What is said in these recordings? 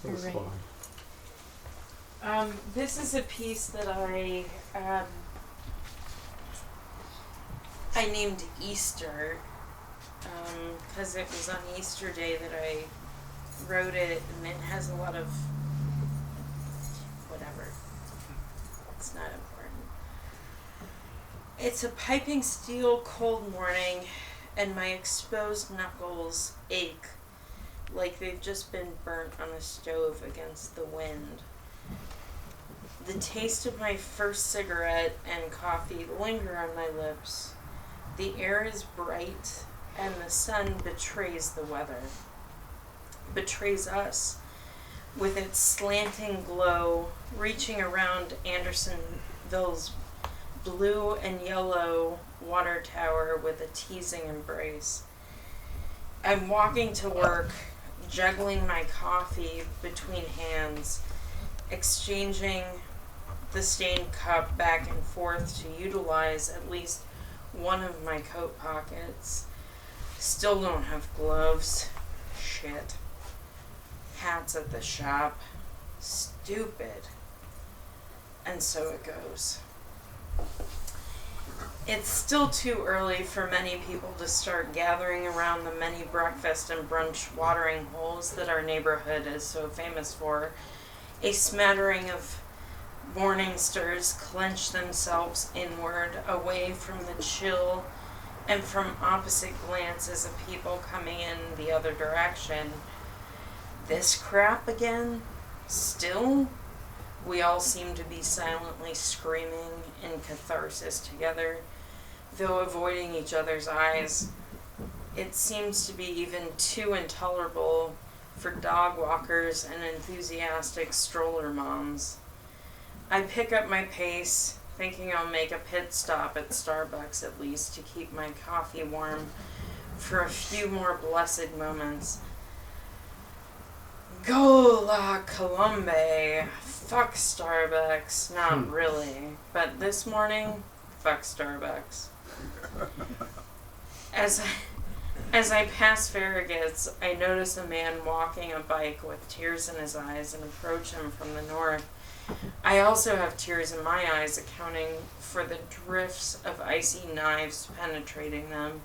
It was Right. fun. This is a piece that I named Easter, because it was on Easter Day that I wrote it, and it has a lot of whatever. It's not important. It's a piping steel cold morning, and my exposed knuckles ache like they've just been burnt on a stove against the wind. The taste of my first cigarette and coffee linger on my lips. The air is bright, and the sun betrays the weather. Betrays us, with its slanting glow reaching around Andersonville's blue and yellow water tower with a teasing embrace. I'm walking to work, juggling my coffee between hands, exchanging the stained cup back and forth to utilize at least one of my coat pockets. Still don't have gloves. Shit. Hats at the shop. Stupid. And so it goes. It's still too early for many people to start gathering around the many breakfast and brunch watering holes that our neighborhood is so famous for. A smattering of Morningsters clench themselves inward, away from the chill and from opposite glances of people coming in the other direction. This crap again? Still? We all seem to be silently screaming in catharsis together, though avoiding each other's eyes. It seems to be even too intolerable for dog walkers and enthusiastic stroller moms. I pick up my pace, thinking I'll make a pit stop at Starbucks at least to keep my coffee warm for a few more blessed moments. Go la Colombe! Fuck Starbucks. Not really. But this morning, fuck Starbucks. As I pass Farragut's, I notice a man walking a bike with tears in his eyes and approach him from the north. I also have tears in my eyes, accounting for the drifts of icy knives penetrating them.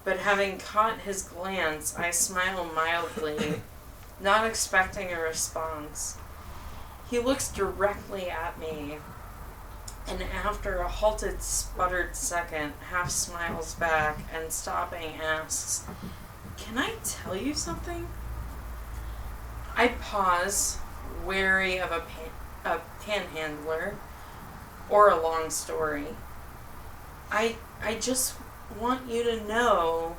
But having caught his glance, I smile mildly, not expecting a response. He looks directly at me, and after a halted, sputtered second, half smiles back and stopping asks, "Can I tell you something?" I pause, wary of a panhandler or a long story. I just want you to know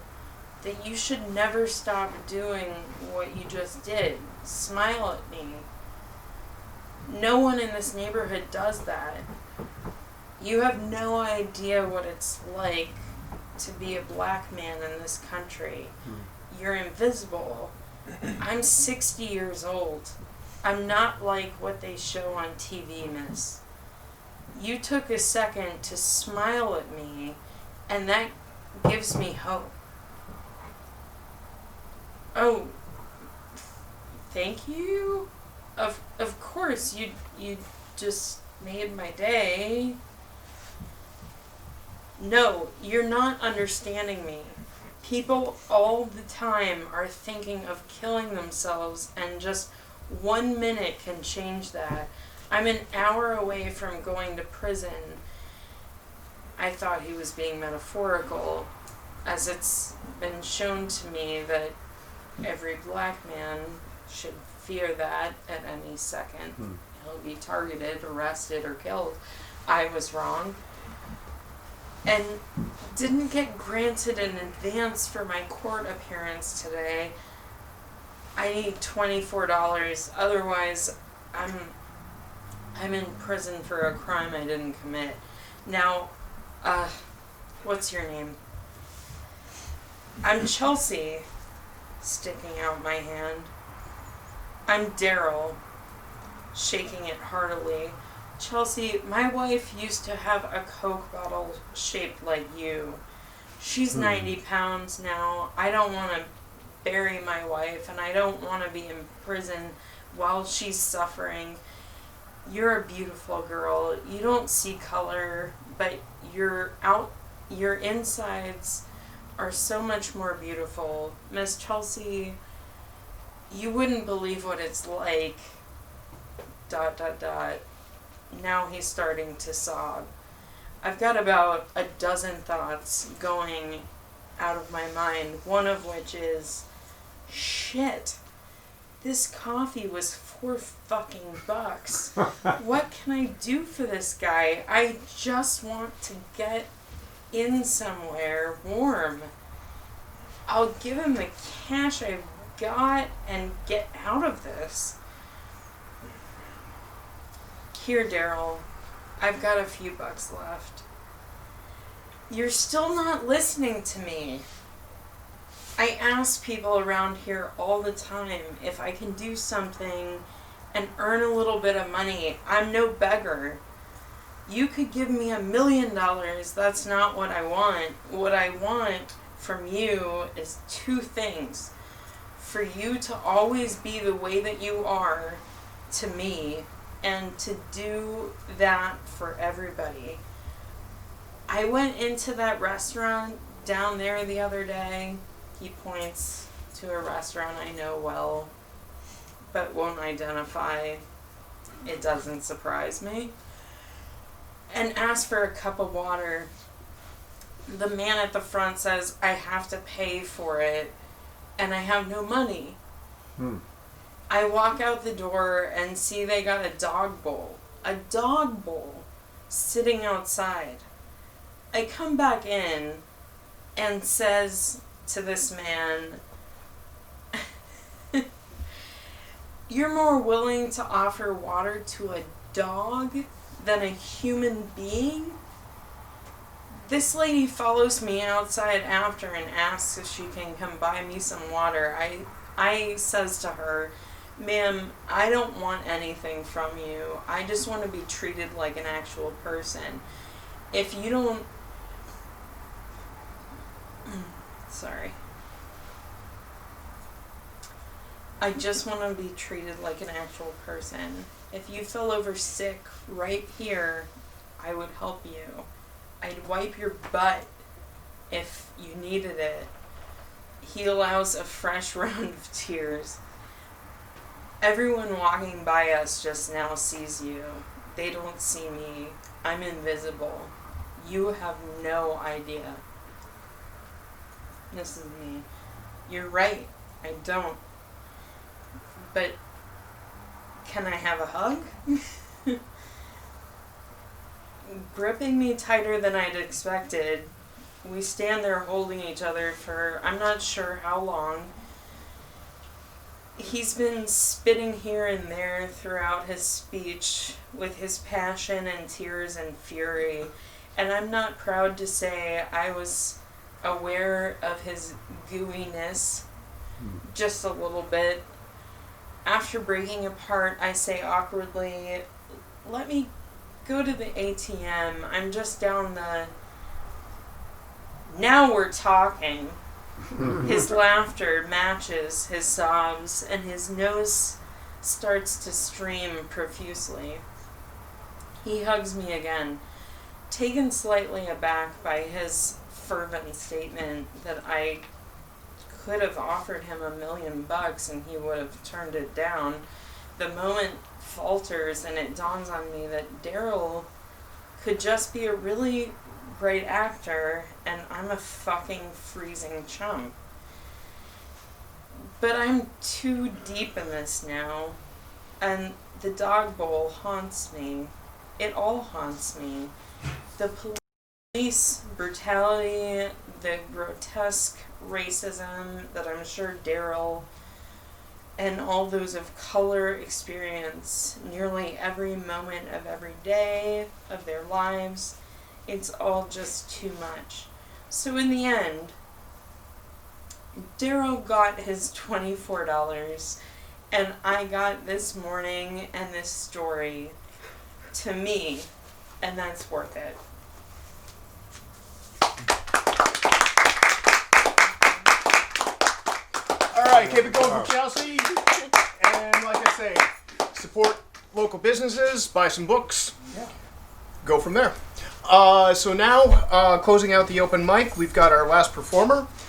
that you should never stop doing what you just did. Smile at me. No one in this neighborhood does that. You have no idea what it's like to be a black man in this country. You're invisible. I'm 60 years old. I'm not like what they show on TV, miss. You took a second to smile at me, and that gives me hope. Oh, thank you? Of course, you just made my day. No, you're not understanding me. People all the time are thinking of killing themselves, and just 1 minute can change that. I'm an hour away from going to prison. I thought he was being metaphorical, as it's been shown to me that every black man should fear that at any second. He'll be targeted, arrested, or killed. I was wrong. And didn't get granted an advance for my court appearance today. I need $24, otherwise I'm in prison for a crime I didn't commit. Now, what's your name? I'm Chelsea, sticking out my hand. I'm Daryl, shaking it heartily. Chelsea, my wife used to have a Coke bottle shaped like you. She's 90 pounds now. I don't want to bury my wife, and I don't want to be in prison while she's suffering. You're a beautiful girl. You don't see color, but your insides are so much more beautiful. Miss Chelsea, you wouldn't believe what it's like. ... Now he's starting to sob. I've got about a dozen thoughts going out of my mind, one of which is, shit, this coffee was $4 What can I do for this guy? I just want to get in somewhere warm. I'll give him the cash I've got and get out of this. Here, Daryl, I've got a few bucks left. You're still not listening to me. I ask people around here all the time if I can do something and earn a little bit of money. I'm no beggar. You could give me $1 million. That's not what I want. What I want from you is two things. For you to always be the way that you are to me, and to do that for everybody. I went into that restaurant down there the other day. He points to a restaurant I know well, but won't identify. It doesn't surprise me. And asked for a cup of water. The man at the front says, I have to pay for it, and I have no money. I walk out the door and see they got a dog bowl sitting outside. I come back in and says to this man, you're more willing to offer water to a dog than a human being? This lady follows me outside after and asks if she can come buy me some water. I says to her, ma'am, I don't want anything from you. I just want to be treated like an actual person. If you don't... Sorry. I just want to be treated like an actual person. If you fell over sick right here, I would help you. I'd wipe your butt if you needed it. He allows a fresh round of tears. Everyone walking by us just now sees you. They don't see me. I'm invisible. You have no idea. This is me. You're right. I don't. But can I have a hug? Gripping me tighter than I'd expected, we stand there holding each other for I'm not sure how long. He's been spitting here and there throughout his speech with his passion and tears and fury, and I'm not proud to say I was aware of his gooiness just a little bit. After breaking apart, I say awkwardly, let me go to the ATM. I'm just down the... Now we're talking. His laughter matches his sobs, and his nose starts to stream profusely. He hugs me again, taken slightly aback by his fervent statement that I could have offered him $1 million and he would have turned it down. The moment falters and it dawns on me that Daryl could just be a really great actor and I'm a fucking freezing chump. But I'm too deep in this now, and the dog bowl haunts me. It all haunts me. The police brutality, the grotesque racism that I'm sure Daryl and all those of color experience nearly every moment of every day of their lives. It's all just too much. So in the end, Daryl got his $24 and I got this morning and this story to me, and that's worth it. All right, keep it going for Chelsea. And like I say, support local businesses, buy some books, Yeah. go from there. So now, closing out the open mic, we've got our last performer.